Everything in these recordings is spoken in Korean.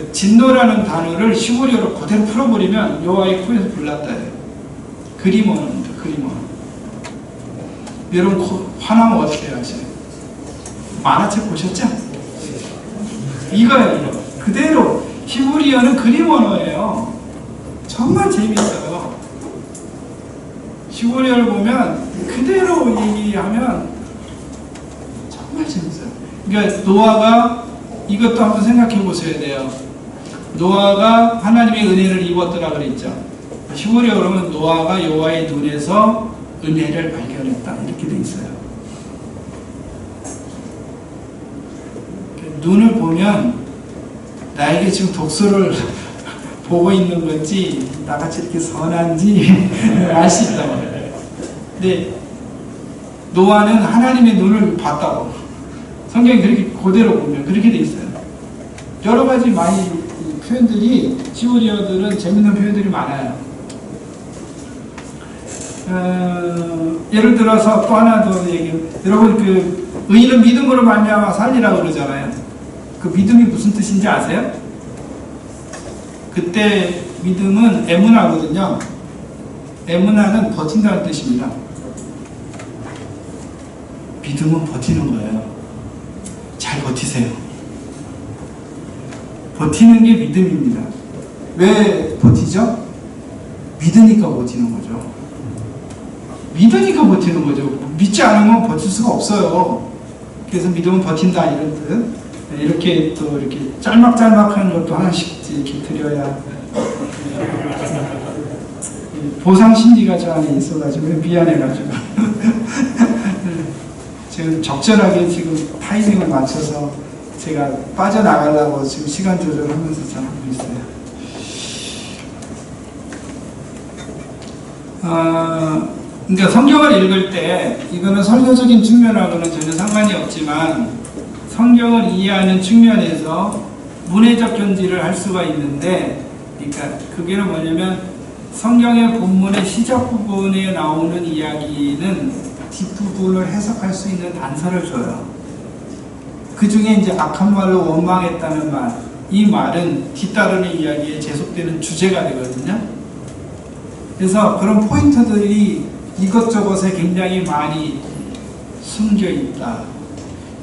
그 진노라는 단어를 히브리어로 그대로 풀어버리면 여호와의 코에서 불났다예요. 그리모노입니다. 그리모노. 여러분 화나면 어떻게 하세요? 만화책 보셨죠? 이거예요. 이거. 그대로 히브리어는 그리모노예요. 정말 재미있어요. 히브리어를 보면 그대로 얘기하면 정말 재밌어요. 그러니까 노아가 이것도 한번 생각해 보셔야 돼요. 노아가 하나님의 은혜를 입었더라 그랬죠. 히브리어 그러면 노아가 여호와의 눈에서 은혜를 발견했다 이렇게 돼 있어요. 눈을 보면 나에게 지금 독소를 보고 있는 건지 나같이 이렇게 선한지 알 수 있단 말이에요. 근데 노아는 하나님의 눈을 봤다고 성경이 그렇게 그대로 보면 그렇게 돼 있어요. 여러 가지 많이 표현들이 히브리어들은 재밌는 표현들이 많아요. 예를 들어서 또 하나 더 얘기. 여러분 그 의인은 믿음으로 말미암아 살리라고 그러잖아요. 그 믿음이 무슨 뜻인지 아세요? 그때 믿음은 에무나거든요. 에무나는 버틴다는 뜻입니다. 믿음은 버티는 거예요. 잘 버티세요. 버티는 게 믿음입니다. 왜 버티죠? 믿으니까 버티는 거죠. 믿으니까 버티는 거죠. 믿지 않으면 버틸 수가 없어요. 그래서 믿음은 버틴다 이런 뜻. 이렇게 또 이렇게 짤막짤막한 것도 하나씩 이렇게 드려야 보상 심리가 저 안에 있어가지고 미안해가지고 지금 적절하게 지금 타이밍을 맞춰서 제가 빠져나가려고 지금 시간 조절하면서 잘 하고 있어요. 그러니까 성경을 읽을 때 이거는 설교적인 측면하고는 전혀 상관이 없지만 성경을 이해하는 측면에서 문해적 견지를 할 수가 있는데, 그러니까 그게 뭐냐면 성경의 본문의 시작 부분에 나오는 이야기는 뒷부분을 해석할 수 있는 단서를 줘요. 그 중에 이제 악한 말로 원망했다는 말, 이 말은 뒤따르는 이야기에 제속되는 주제가 되거든요. 그래서 그런 포인트들이 이것저것에 굉장히 많이 숨겨 있다.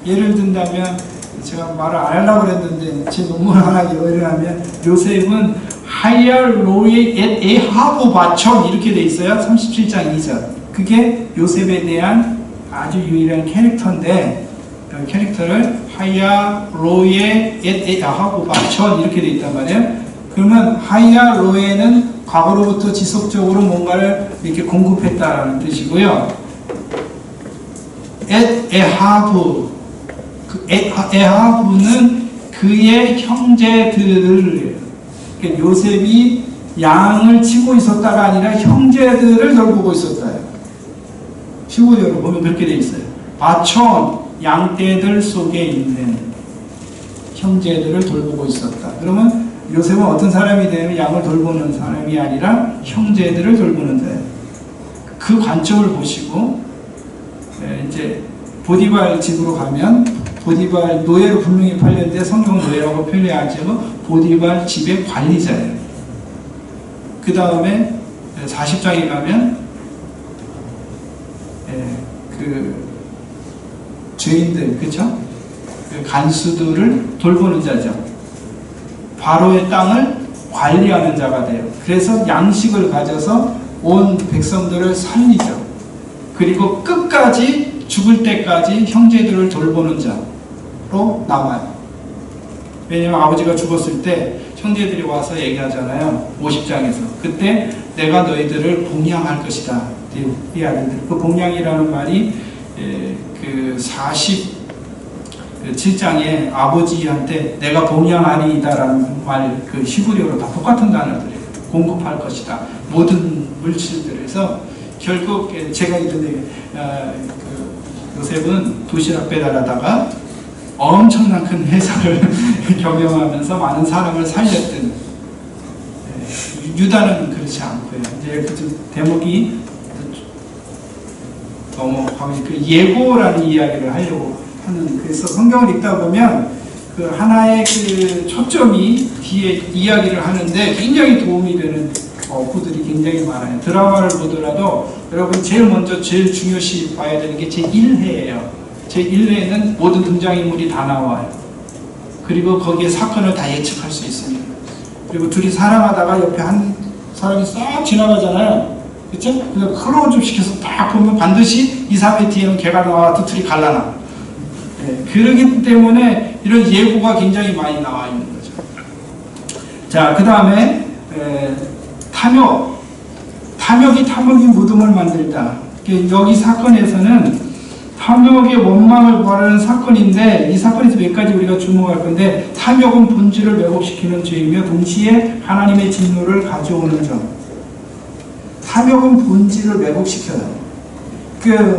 예를 든다면 제가 말을 안 하려고 그랬는데 제 논문 하나 요약하면 요셉은 하이알 로에 엣 에하보 바촌 이렇게 돼 있어요. 37장 2절. 그게 요셉에 대한 아주 유일한 캐릭터인데 그 캐릭터를 하이알 로에 엣 에하보 바촌 이렇게 돼 있단 말이에요. 그러면 하이알 로에는 과거로부터 지속적으로 뭔가를 이렇게 공급했다라는 뜻이고요. 엣 에하브 그 에하브는 그의 형제들을, 그러니까 요셉이 양을 치고 있었다가 아니라 형제들을 돌보고 있었다. 히브리어로 보면 그렇게 돼 있어요. 바촌, 양떼들 속에 있는 형제들을 돌보고 있었다. 그러면 요셉은 어떤 사람이 되면 양을 돌보는 사람이 아니라 형제들을 돌보는 데, 그 관점을 보시고 이제 보디발 집으로 가면 보디발 노예로 분명히 팔렸는데 성경은 노예라고 표현하지만 보디발 집의 관리자예요. 그 다음에 40장에 가면 그 죄인들, 그쵸? 그 간수들을 돌보는 자죠. 바로의 땅을 관리하는 자가 돼요. 그래서 양식을 가져서 온 백성들을 살리죠. 그리고 끝까지 죽을 때까지 형제들을 돌보는 자로 남아요. 왜냐면 아버지가 죽었을 때 형제들이 와서 얘기하잖아요. 50장에서. 그때 내가 너희들을 봉양할 것이다. 이 아들들. 그 봉양이라는 말이 그 47장에 아버지한테 내가 봉양하리이다라는 말, 그 히브리어로 다 똑같은 단어들이에요. 공급할 것이다. 모든 물질들에서 결국 제가 이전에 그 요셉은 도시락 배달하다가 엄청난 큰 회사를 경영하면서 많은 사람을 살렸던, 유다는 그렇지 않고요. 이제 그 대목이 너무 그 예고라는 이야기를 하려고 하는, 그래서 성경을 읽다 보면 그 하나의 그 초점이 뒤에 이야기를 하는데 굉장히 도움이 되는 구들이 굉장히 많아요. 드라마를 보더라도 여러분 제일 먼저 제일 중요시 봐야 되는 게 제1회예요. 제1회에는 모든 등장인물이 다 나와요. 그리고 거기에 사건을 다 예측할 수 있습니다. 그리고 둘이 사랑하다가 옆에 한 사람이 싹 지나가잖아요. 그쵸? 그래서 클로즈업 시켜서 딱 보면 반드시 2, 3회 뒤에는 걔가 나와 둘이 갈라나. 네, 그러기 때문에 이런 예고가 굉장히 많이 나와 있는 거죠. 자, 그 다음에 탐욕. 탐욕이 무덤을 만들다. 여기 사건에서는 탐욕의 원망을 구하는 사건인데 이 사건에서 몇 가지 우리가 주목할 건데 탐욕은 본질을 왜곡시키는 죄이며 동시에 하나님의 진노를 가져오는 점. 탐욕은 본질을 왜곡시켜요.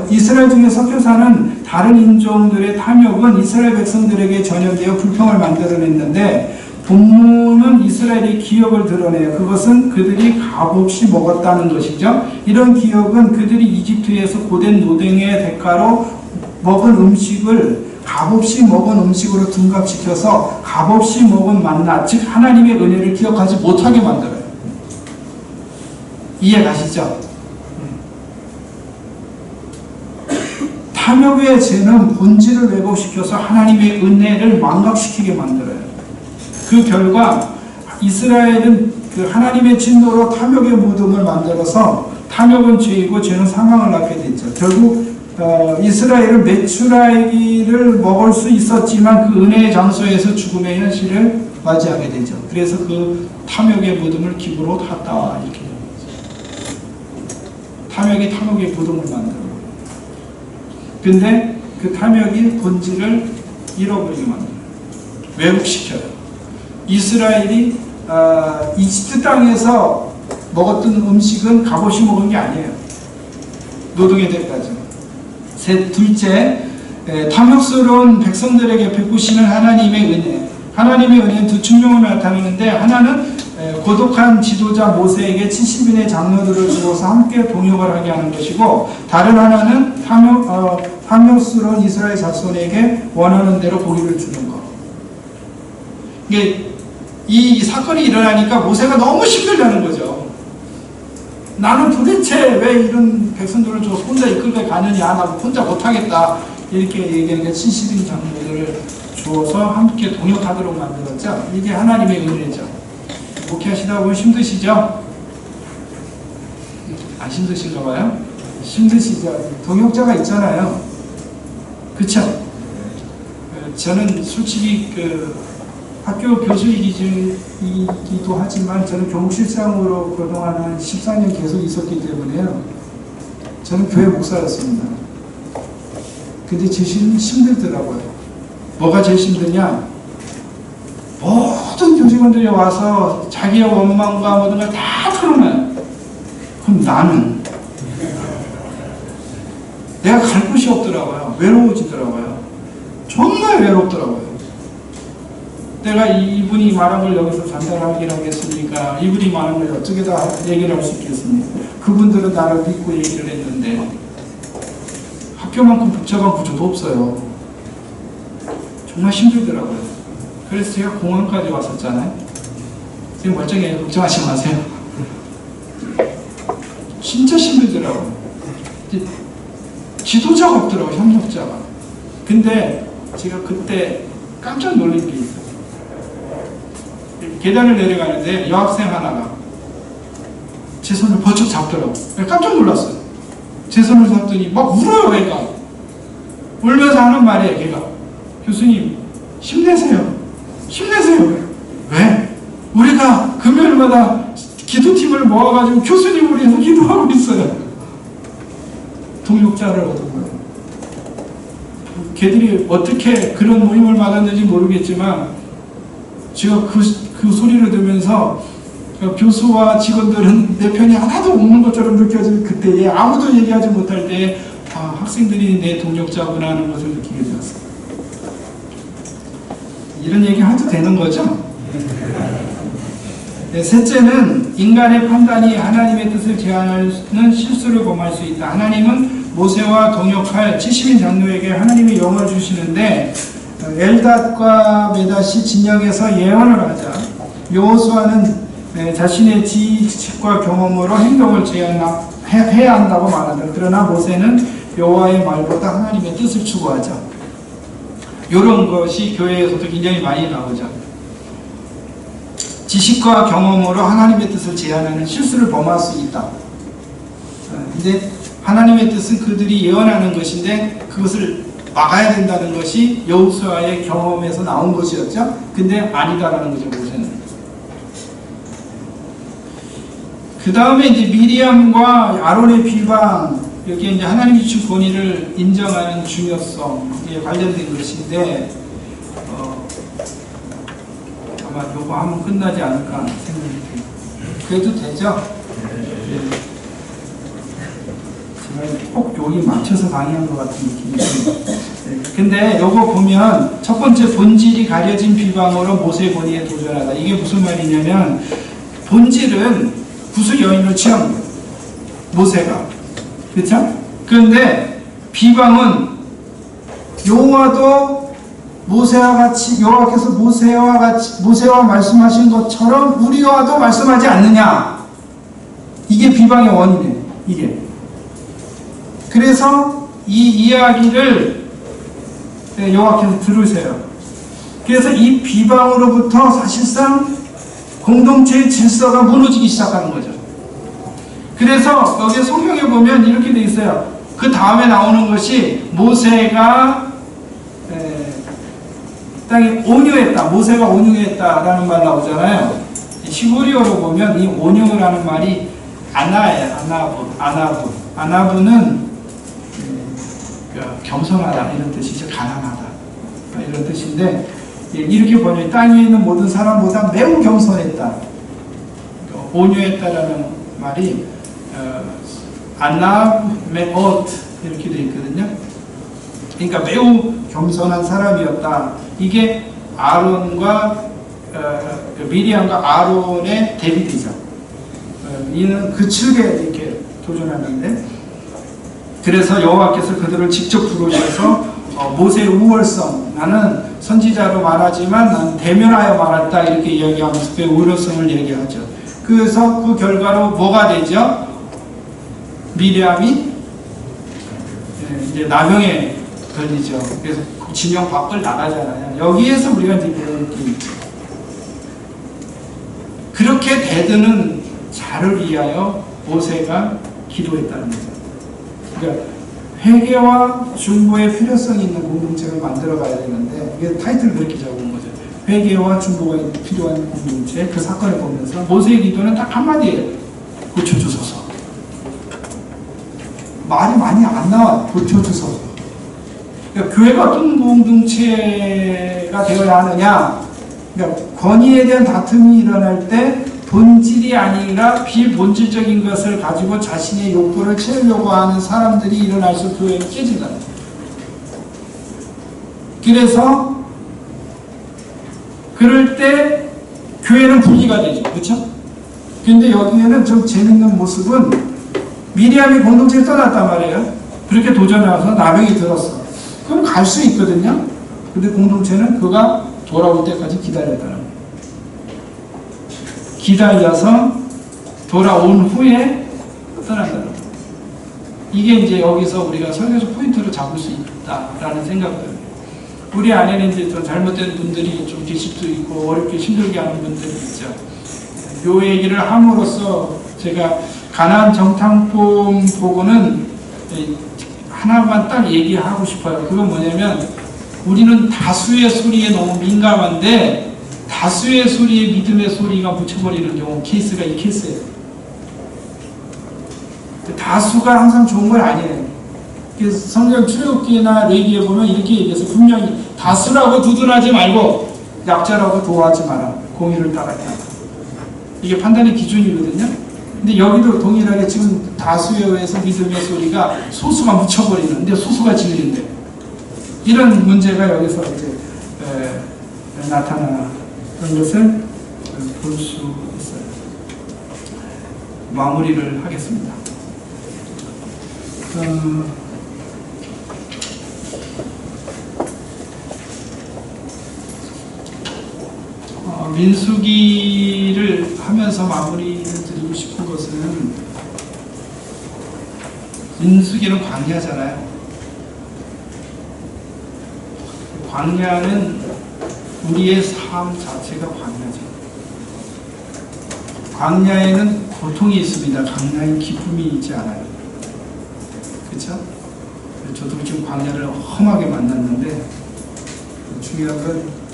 이스라엘 중에 섞여 사는 다른 인종들의 탐욕은 이스라엘 백성들에게 전염되어 불평을 만들어냈는데 본문은 이스라엘의 기억을 드러내요. 그것은 그들이 값없이 먹었다는 것이죠. 이런 기억은 그들이 이집트에서 고된 노동의 대가로 먹은 음식을 값없이 먹은 음식으로 둔갑시켜서 값없이 먹은 만나, 즉 하나님의 은혜를 기억하지 못하게 만들어요. 이해 가시죠? 탐욕의 죄는 본질을 왜곡시켜서 하나님의 은혜를 망각시키게 만들어요. 그 결과 이스라엘은 그 하나님의 진노로 탐욕의 무덤을 만들어서 탐욕은 죄이고 죄는 사망을 낳게 됐죠. 결국 이스라엘은 메추라기를 먹을 수 있었지만 그 은혜의 장소에서 죽음의 현실을 맞이하게 되죠. 그래서 그 탐욕의 무덤을 기부로 탔다 이렇게 됩니다. 탐욕의 무덤을 만들어요. 근데 그 탐욕이 본질을 잃어버리게 만들어요. 왜곡시켜요. 이스라엘이 이집트 땅에서 먹었던 음식은 값없이 먹은 게 아니에요. 노동의 대가죠. 둘째, 탐욕스러운 백성들에게 베푸시는 하나님의 은혜. 하나님의 은혜는 두 측면을 나타내는데 하나는 고독한 지도자 모세에게 70인의 장로들을 주어서 함께 동역을 하게 하는 것이고 다른 하나는 탐욕스러운 이스라엘 자손에게 원하는 대로 고기를 주는 것. 이게 이 사건이 일어나니까 모세가 너무 힘들다는 거죠. 나는 도대체 왜 이런 백성들을 줘서 혼자 이끌고 가느냐, 나 혼자 못하겠다 이렇게 얘기하니까 70인 장로들을 주어서 함께 동역하도록 만들었죠. 이게 하나님의 은혜죠. 목회하시다 보면 힘드시죠? 안 힘드신가 봐요? 힘드시죠? 동역자가 있잖아요. 그쵸? 저는 솔직히 학교 교수이기도 하지만 저는 교목실장으로 그동안 한 14년 계속 있었기 때문에요. 저는 교회 목사였습니다. 근데 제일 힘들더라고요. 뭐가 제일 힘드냐? 모든 교직원들이 와서 자기의 원망과 모든 걸 다 털어놔요. 그럼 나는 내가 갈 곳이 없더라고요. 외로워지더라고요. 정말 외롭더라고요. 내가 이분이 말한 걸 여기서 전달하긴 하겠습니까? 이분이 말한 걸 어떻게 다 얘기를 할 수 있겠습니까? 그분들은 나를 믿고 얘기를 했는데 학교만큼 복잡한 구조도 없어요. 정말 힘들더라고요. 그래서 제가 공항까지 왔었잖아요. 지금 멀쩡해요. 걱정하지 마세요. 진짜 힘들더라고요. 지도자가 없더라고요. 협력자가. 근데 제가 그때 깜짝 놀란 게 있어요. 계단을 내려가는데 여학생 하나가 제 손을 버쩍 잡더라고요. 깜짝 놀랐어요. 제 손을 잡더니 막 울어요. 걔가 울면서 하는 말이에요. 걔가 교수님 힘내세요. 힘내세요. 왜? 우리가 금요일마다 기도팀을 모아가지고 교수님을 위해서 기도하고 있어요. 동역자를 얻은 거예요. 걔들이 어떻게 그런 모임을 받았는지 모르겠지만 제가 그 소리를 들으면서 교수와 직원들은 내 편이 하나도 없는 것처럼 느껴지는 그때에 아무도 얘기하지 못할 때에 학생들이 내 동역자구나 하는 것을 느끼게 되었어요. 이런 얘기 해도 되는 거죠? 네, 셋째는 인간의 판단이 하나님의 뜻을 제한하는 실수를 범할 수 있다. 하나님은 모세와 동역할 70인 장로에게 하나님의 영을 주시는데 엘닷과 메닷이 진영에서 예언을 하자 여호수아는 자신의 지식과 경험으로 행동을 해야 한다고 말한다. 그러나 모세는 여호와의 말보다 하나님의 뜻을 추구하자. 이런 것이 교회에서도 굉장히 많이 나오죠. 지식과 경험으로 하나님의 뜻을 제한하는 실수를 범할 수 있다. 근데 하나님의 뜻은 그들이 예언하는 것인데 그것을 막아야 된다는 것이 여호수아의 경험에서 나온 것이었죠. 근데 아니다라는 거죠, 모세는. 그 다음에 이제 미리암과 아론의 비방, 여기에 이제 하나님이 주신 권위를 인정하는 중요성에 관련된 것인데, 아마 요거 하면 끝나지 않을까 생각이 돼요. 그래도 되죠? 네. 제가 꼭 여기 맞춰서 강의한 것 같은 느낌이 듭니다. 네. 근데 요거 보면 첫 번째 본질이 가려진 비방으로 모세의 권위에 도전하다. 이게 무슨 말이냐면 본질은 구수 여인을 취한 거예요. 모세가. 그렇죠? 그런데 비방은 여호와도 모세와 같이 여호와께서 모세와 말씀하신 것처럼 우리와도 말씀하지 않느냐. 이게 비방의 원인이에요. 이게. 그래서 이 이야기를 여호와께서 들으세요. 그래서 이 비방으로부터 사실상 공동체의 질서가 무너지기 시작하는 거죠. 그래서 여기 성경에 보면 이렇게 돼 있어요. 그 다음에 나오는 것이 모세가 땅에 온유했다. 모세가 온유했다라는 말 나오잖아요. 히브리어로 보면 이 온유라는 말이 아나예요. 아나부는 겸손하다 이런 뜻이죠. 가난하다 이런 뜻인데 이렇게 번역 땅 위에 있는 모든 사람보다 매우 겸손했다. 온유했다라는 말이 아나메옷 이렇게 되어 있거든요. 그러니까 매우 겸손한 사람이었다. 이게 아론과 미리암과 아론의 대비되죠. 이는 그 측에 이렇게 도전하는데, 그래서 여호와께서 그들을 직접 부르셔서 모세의 우월성, 나는 선지자로 말하지만 나는 대면하여 말했다 이렇게 이야기하면서 그 우월성을 얘기하죠. 그래서 그 결과로 뭐가 되죠? 미리암이 이제 나병에 걸리죠. 그래서 진영 밖을 나가잖아요. 여기에서 우리가 이제 배우는 게 있죠. 그렇게 대드는 자를 위하여 모세가 기도했다는 거죠. 그러니까 회개와 중보의 필요성이 있는 공동체를 만들어가야 되는데, 이게 타이틀을 그렇게 잡은 거죠. 회개와 중보가 필요한 공동체. 그 사건을 보면서 모세의 기도는 딱 한마디예요. 고쳐주소서. 말이 많이 안 나와요. 고쳐주소서. 그러니까 교회가 어떤 공동체가 되어야 하느냐. 그러니까 권위에 대한 다툼이 일어날 때 본질이 아니라 비본질적인 것을 가지고 자신의 욕구를 채우려고 하는 사람들이 일어날수록 교회는 깨진다. 그래서 그럴 때 교회는 분리가 되죠. 그렇죠? 근데 여기에는 좀 재밌는 모습은 미리암이 공동체를 떠났단 말이에요. 그렇게 도전해서 나병이 들었어. 그럼 갈 수 있거든요. 근데 공동체는 그가 돌아올 때까지 기다렸다는 거예요. 기다려서 돌아온 후에 떠난다는 거예요. 이게 이제 여기서 우리가 설교적 포인트로 잡을 수 있다라는 생각들. 우리 안에는 이제 좀 잘못된 분들이 좀 계실 수도 있고 어렵게 힘들게 하는 분들이 있죠. 요 얘기를 함으로써 제가 가나안 정탐꾼 보고는 하나만 딱 얘기하고 싶어요. 그건 뭐냐면 우리는 다수의 소리에 너무 민감한데 다수의 소리에 믿음의 소리가 묻혀버리는 경우 케이스가 이 케이스예요. 다수가 항상 좋은 건 아니에요. 그래서 성경 출애굽기나 레위기에 보면 이렇게 얘기해서 분명히 다수라고 두둔하지 말고 약자라고 도와하지 마라. 공의를 따라야. 이게 판단의 기준이거든요. 근데 여기도 동일하게 지금 다수에 의해서 믿음의 소리가 소수가 묻혀버리는, 근데 소수가 진리인데 이런 문제가 여기서 이제 나타나는 것을 볼 수 있어요. 마무리를 하겠습니다. 민수기를 하면서 마무리를 드리고 싶은 것은, 민수기는 광야잖아요. 광야는 우리의 삶 자체가 광야죠. 광야에는 고통이 있습니다. 광야에 기쁨이 있지 않아요. 그렇죠? 저도 지금 광야를 험하게 만났는데, 중요한 건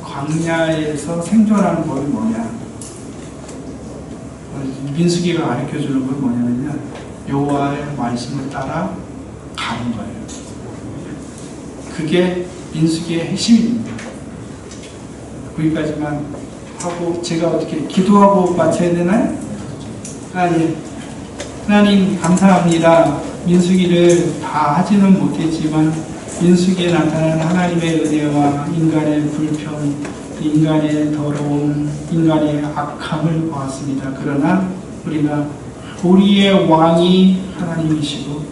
광야에서 생존하는 법이 뭐냐. 민수기가 가르쳐주는 건 뭐냐면요, 여호와의 말씀을 따라 가는 거예요. 그게 민수기의 핵심입니다. 거기까지만 하고, 제가 어떻게 기도하고 마쳐야 되나요? 하나님 감사합니다. 민수기를 다 하지는 못했지만 민수기에 나타난 하나님의 은혜와 인간의 불평, 인간의 더러움, 인간의 악함을 보았습니다. 그러나 우리의 왕이 하나님이시고,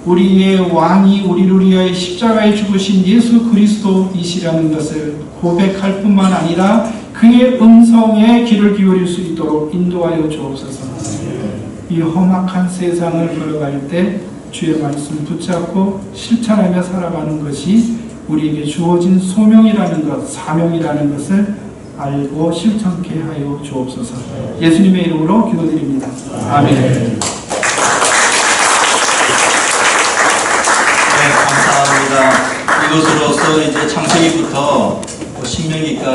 우리의 왕이 우리를 위하여 십자가에 죽으신 예수 그리스도이시라는 것을 고백할 뿐만 아니라 그의 음성에 귀를 기울일 수 있도록 인도하여 주옵소서. 이 험악한 세상을 걸어갈 때 주의 말씀 붙잡고 실천하며 살아가는 것이 우리에게 주어진 소명이라는 것, 사명이라는 것을 알고 실천케 하여 주옵소서. 예수님의 이름으로 기도드립니다. 아멘. 네, 감사합니다. 이것으로서 이제 창세기부터 신명기까지